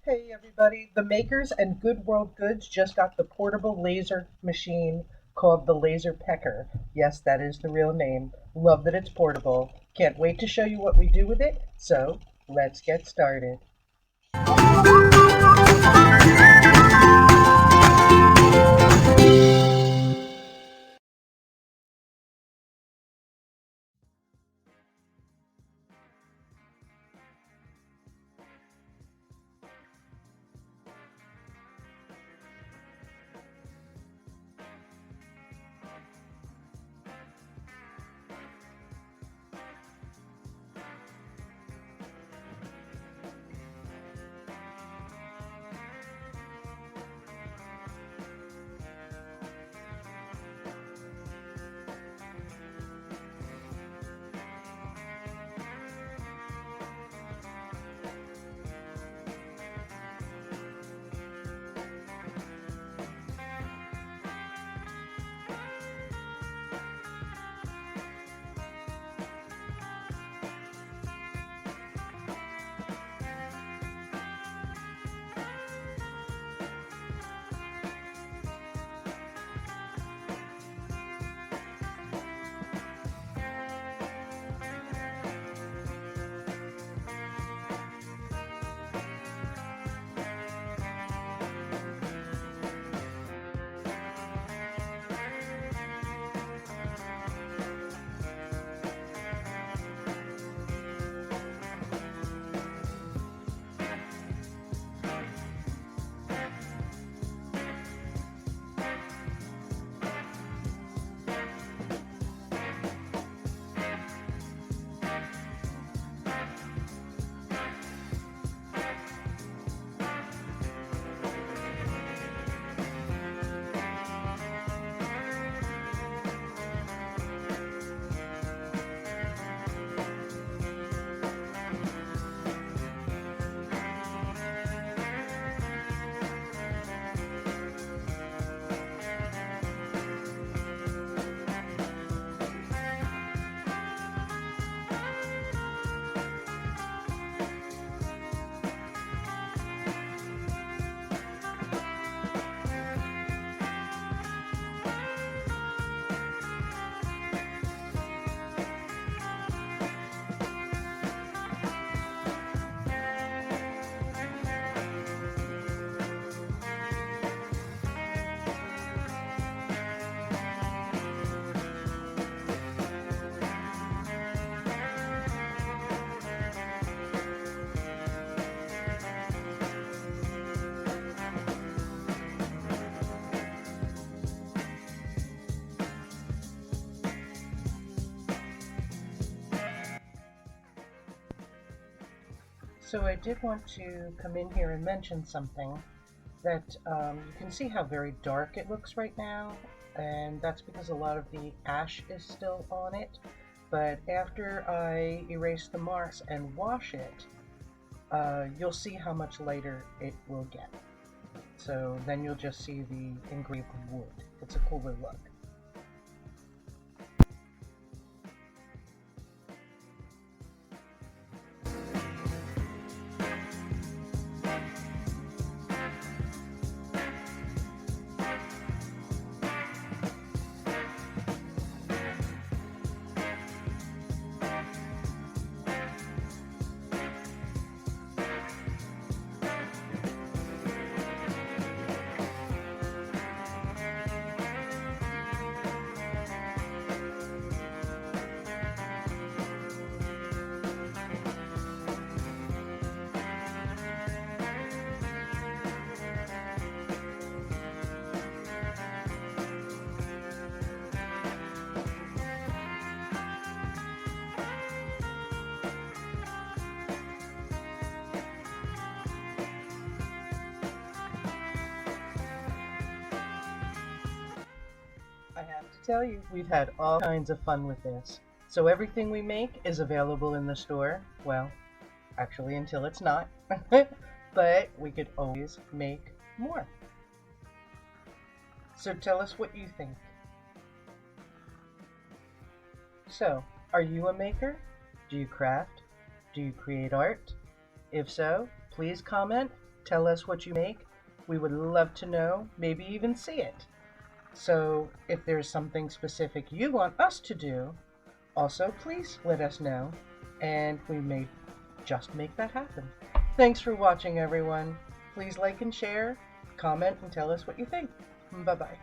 Hey everybody, the makers and Good World Goods just got the portable laser machine called the Laser Pecker. Yes, that is the real name. Love that it's portable. Can't wait to show you what we do with it, so let's get started. So I did want to come in here and mention something that you can see how very dark it looks right now, and that's because a lot of the ash is still on it. But after I erase the marks and wash it, you'll see how much lighter it will get. So then you'll just see the engraved wood. It's a cooler look. I have to tell you, we've had all kinds of fun with this. So everything we make is available in the store. Well, actually until it's not. But we could always make more. So tell us what you think. So, are you a maker? Do you craft? Do you create art? If so, please comment, tell us what you make. We would love to know, maybe even see it. So if there's something specific you want us to do, also please let us know, and we may just make that happen. Thanks for watching, everyone. Please like and share, comment, and tell us what you think. Bye-bye.